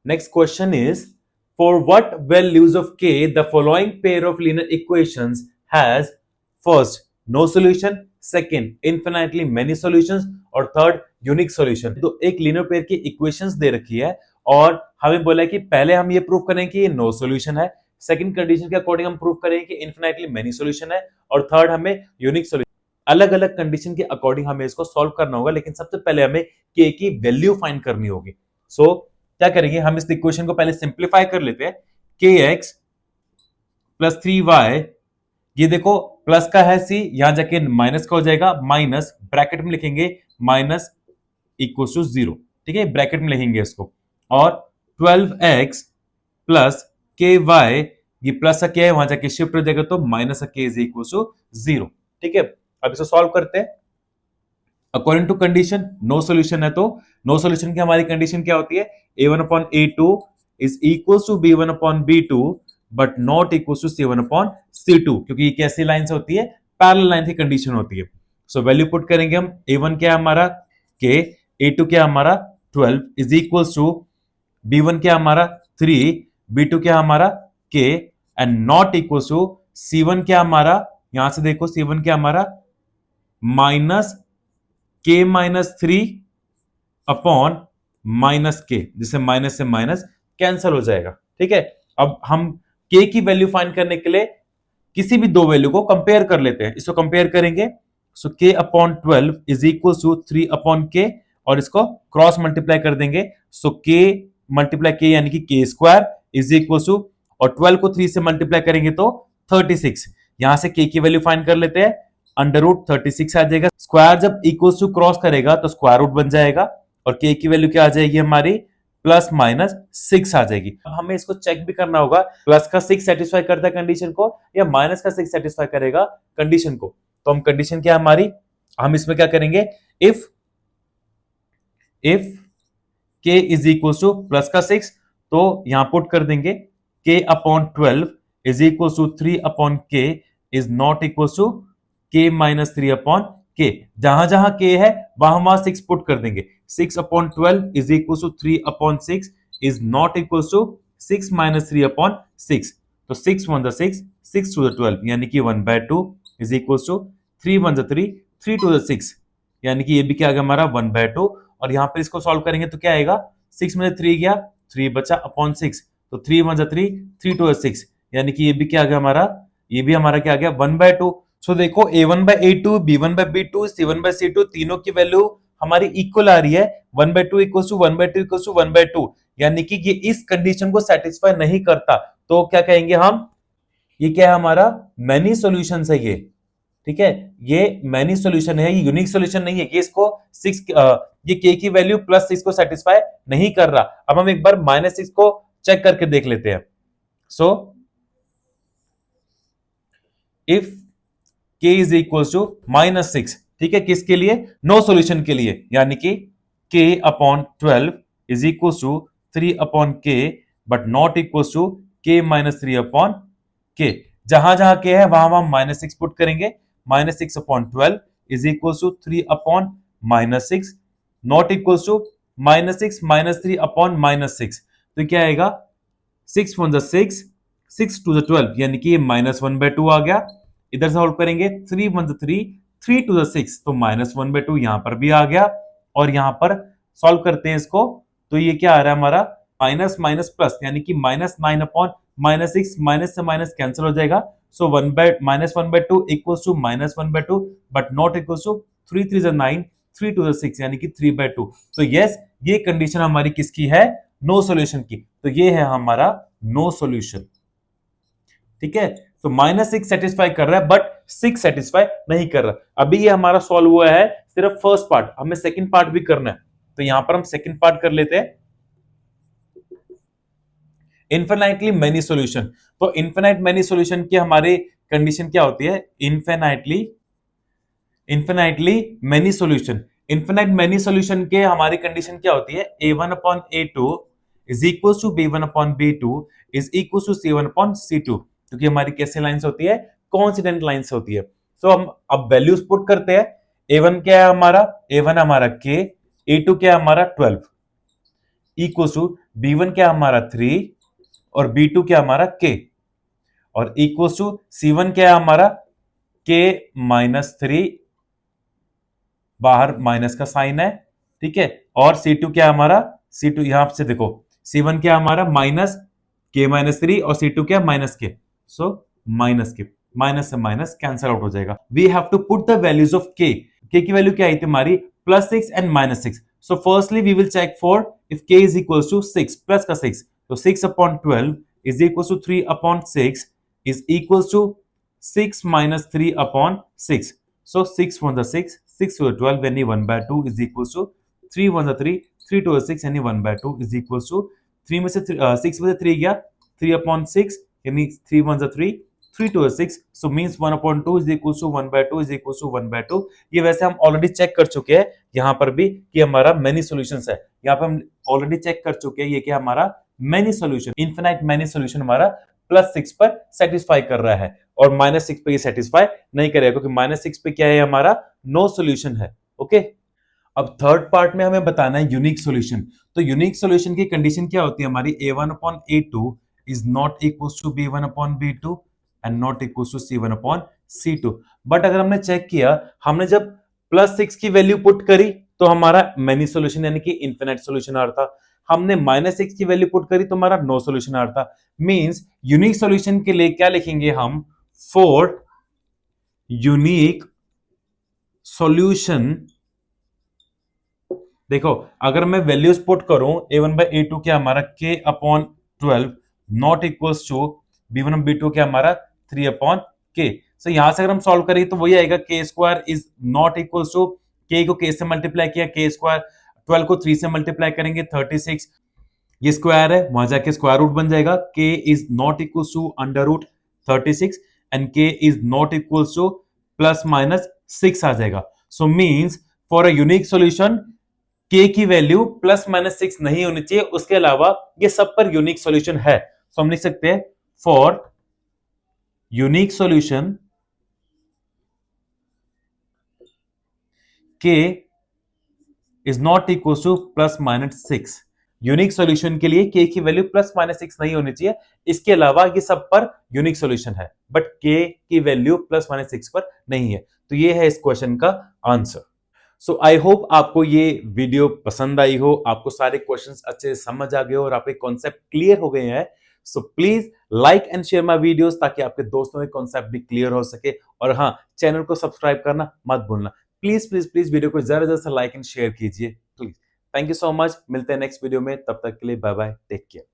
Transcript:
Next question is, for what values of k the following pair of linear equations has first no solution, second infinitely many solutions और third unique solution. तो एक linear pair की equations दे रखी है और हमें बोला है कि पहले हम ये प्रूव करें कि ये नो सॉल्यूशन है, सेकंड कंडीशन के अकॉर्डिंग हम प्रूव करें कि इन्फिनिटली मेनी सॉल्यूशन है और थर्ड हमें यूनिक सॉल्यूशन। अलग अलग कंडीशन के अकॉर्डिंग हमें इसको सॉल्व करना होगा, लेकिन सबसे पहले हमें के की वैल्यू फाइंड करनी होगी। सो क्या करेंगे, हम इस इक्वेशन को पहले सिंप्लीफाई कर लेते हैं। के एक्स प्लस 3y, ये देखो प्लस का है सी, यहां जाके माइनस का हो जाएगा, माइनस ब्रैकेट में लिखेंगे माइनस इक्वल टू 0। ठीक है, ब्रैकेट में लिखेंगे इसको। और 12x प्लस के वाई, ये प्लस का क्या है वहां जाके शिफ्ट हो जाएगा तो माइनस का के इज इक्वल टू 0। ठीक है, अब इसे सॉल्व करते हैं according to condition. No solution है तो नो सॉल्यूशन की हमारी कंडीशन क्या होती है, a1 upon a2 is equal to b1 upon b2 but not equal to c1 upon c2, क्योंकि ये कैसी लाइन से होती है, पैरेलल लाइन की कंडीशन होती है। सो वैल्यू पुट करेंगे हम, a1 क्या है हमारा k, a2 क्या है हमारा 12 इज इक्वल टू b1 क्या है हमारा 3, b2 क्या है हमारा k and not equal to c1 क्या हमारा, यहां से देखो c1 क्या हमारा minus K minus 3 upon minus के, जिसे माइनस से माइनस कैंसल हो जाएगा। ठीक है, अब हम के की वैल्यू फाइंड करने के लिए किसी भी दो वैल्यू को कंपेयर कर लेते हैं। इसको कंपेयर करेंगे, so K upon 12 is equal to 3 upon K, और इसको क्रॉस मल्टीप्लाई कर देंगे। सो के मल्टीप्लाई के यानी कि के स्क्वायर इज इक्वल टू, और 12 को 3 से मल्टीप्लाई करेंगे तो 36। यहां से के की वैल्यू फाइंड कर लेते हैं, अंडर रूट 36 आ जाएगा। स्क्वायर जब इक्वल टू क्रॉस करेगा तो स्क्वायर रूट बन जाएगा, और के की वैल्यू क्या आ जाएगी हमारी प्लस माइनस 6 आ जाएगी। अब हमें इसको चेक भी करना होगा, प्लस का 6 सेटिस्फाई करता है कंडीशन को या माइनस का 6 सेटिस्फाई करेगा कंडीशन को। तो हम कंडीशन क्या है हमारी, हम इसमें क्या करेंगे, इफ के इज इक्वल टू प्लस का 6, तो यहां पुट कर देंगे K upon 12 is equal to 3 upon K is not equal to K minus 3 upon K. जहां जहां के है वहां वहां 6 पुट कर देंगे। 6 upon 12 is equal to 3 upon 6 is not equal to 6 minus 3 upon 6। तो 6 1 द 6, 6 टू द 12 यानी कि 1/2 is equal to 3 1 the 3, 3 to the 6 यानी कि ये भी क्या आ गया हमारा 1/2। और यहां पर इसको सॉल्व करेंगे तो क्या आएगा, 6 में 3 गया, 3 बचा अपॉन 6, तो 3 1 3, 3 टू 6 यानी कि ये भी क्या आ गया हमारा, ये भी हमारा क्या आ गया 1/2। सो देखो a1/a2, b1/b2, c1/c2 तीनों की वैल्यू हमारी इक्वल आ रही है, 1/2 इक्वल टू 1/2 इक्वल टू 1/2, यानी कि ये इस कंडीशन को सेटिस्फाई नहीं करता। तो क्या कहेंगे हम, ये क्या है हमारा मैनी सॉल्यूशन है ये। ठीक है, ये मैनी सॉल्यूशन है, ये यूनिक सॉल्यूशन नहीं है। ये इसको 6 ये के की वैल्यू प्लस 6 को सेटिस्फाई नहीं कर रहा। अब हम एक बार -6 को चेक करके देख लेते हैं। So if k is equal to -6, ठीक है, किसके लिए, नो सॉल्यूशन के लिए, यानी कि k upon 12 is equal to 3 upon k but not equal to k minus 3 upon k। जहां जहां k है वहां वहां -6 पुट करेंगे। -6 upon 12 is equal to 3 upon -6 not equal to -6 -3 upon -6। तो क्या आएगा, 6 1 द 6, 6 टू द 12 यानी कि ये -1/2 आ गया। इधर सॉल्व करेंगे 3 1 3, 3 टू द 6 तो -1/2 यहां पर भी आ गया। और यहां पर सॉल्व करते हैं इसको, तो ये क्या आ रहा है हमारा माइनस माइनस प्लस, यानी कि -9 अपॉन -6, माइनस से माइनस कैंसिल हो जाएगा। So -1/2 equals to -1/2 but not equals to 3 3 जा 9, 3 टू द 6 यानी कि 3/2। तो यस, ये कंडीशन हमारी किसकी है, नो सॉल्यूशन की। तो ये है हमारा नो सॉल्यूशन। ठीक है, तो -6 सेटिस्फाई कर रहा है बट 6 सेटिस्फाई नहीं कर रहा। अभी ये हमारा सॉल्व हुआ है सिर्फ फर्स्ट पार्ट, हमें सेकंड पार्ट भी करना है। तो यहां पर हम सेकंड पार्ट कर लेते हैं, इनफिनाइटली मेनी सॉल्यूशन। तो इनफिनाइट मेनी सॉल्यूशन की हमारी कंडीशन क्या होती है, infinitely many solution. Infinite many solution के हमारी कंडीशन क्या होती है, a1 upon a2 is equal to b1 upon b2 is equal to c1 upon c2, क्योंकि हमारी कैसे लाइंस होती है, कोइंसिडेंट लाइंस होती है। तो हम अब वैल्यूज पुट करते हैं। a1 क्या है हमारा, a1 हमारा k, a2 क्या है हमारा 12 इक्वल टू B1 क्या हमारा 3 और B2 क्या हमारा K, और इक्वल्स टू C1 क्या है हमारा K माइनस 3, बाहर माइनस का साइन है, ठीक है, और C2 क्या है हमारा, C2 यहां से देखो, C1 क्या है हमारा माइनस K माइनस 3 और C2 क्या minus K, so minus K, minus से माइनस कैंसल आउट हो जाएगा। We have to put the values of K, K की वैल्यू क्या आई थी हमारी +6 and -6, so firstly we will check for if K is equals to 6 plus का 6, तो 6 upon 12 is equals to 3 upon 6 is equals to 6 minus 3 upon 6. So 6 1 the 6, 6 to the 12, any 1 by 2 is equals to 3 1 the 3, 3 to the 6, any 1 by 2 is equals to 3 में से 6 में से 3 गया 3 upon 6, यानी 3 1 the 3, 3 to the 6, so means 1 upon 2 is equals to 1 by 2 is equals to 1 by 2। ये वैसे हम already check कर चुके हैं यहाँ पर भी कि हमारा मेनी सॉल्यूशंस है, यहाँ पे हम ऑलरेडी चेक कर चुके हैं ये कि हमारा many solution, infinite many solution हमारा +6 पर सेटिस्फाई कर रहा है और -6 पे ये सेटिस्फाई नहीं करेगा क्योंकि -6 पे क्या है हमारा नो सॉल्यूशन है। ओके, अब थर्ड पार्ट में हमें बताना है यूनिक सॉल्यूशन। तो यूनिक सॉल्यूशन की कंडीशन क्या होती है हमारी, a1 upon a2 is not equals to b1 upon b2 and not equals to c1 upon c2। But अगर हमने चेक किया, हमने जब +6 की वैल्यू पुट करी तो हमारा मेनी सॉल्यूशन यानी कि इनफिनिट सॉल्यूशन आ रहा था, हमने -6 की वैल्यू पुट करी तो हमारा नो सॉल्यूशन आ रहा था। मींस यूनिक सॉल्यूशन के लिए क्या लिखेंगे हम, फॉर यूनिक सॉल्यूशन, देखो अगर मैं वैल्यूज पुट करूं a1 बाई a2 क्या हमारा k upon 12 not equals to b1 b2 क्या हमारा 3 अपॉन k। सो यहां से अगर हम सॉल्व करें तो वही आएगा k square is not equals to, k को k से मल्टीप्लाई किया, k स्क्वायर 12 को 3 से मल्टीप्लाई करेंगे 36, ये स्क्वायर है वहां जाके स्क्वायर रूट बन जाएगा, k is not equals to under root 36 and k is not equals to +-6 आ जाएगा। So means for a unique solution k की वैल्यू +-6 नहीं होनी चाहिए, उसके अलावा ये सब पर यूनिक सॉल्यूशन है। तो हम लिख सकते हैं for unique solution k is not equal to +-6। Unique solution के लिए k की वैल्यू +-6 नहीं होनी चाहिए, इसके अलावा ये सब पर यूनिक सॉल्यूशन है, बट k की वैल्यू +-6 पर नहीं है। तो ये है इस क्वेश्चन का आंसर। सो आई होप आपको ये वीडियो पसंद आई हो, आपको सारे क्वेश्चंस अच्छे से समझ आ गए हो और आपके कॉन्सेप्ट क्लियर हो गए हैं। So please like and share my videos ताकि आपके दोस्तों के कॉन्सेप्ट भी क्लियर हो सके, और हाँ, चैनल को सब्सक्राइब करना मत भूलना। प्लीज प्लीज प्लीज वीडियो को ज्यादा से लाइक एंड शेयर कीजिए please. Thank you so much, मिलते हैं नेक्स्ट वीडियो में, तब तक के लिए बाय बाय, टेक केयर।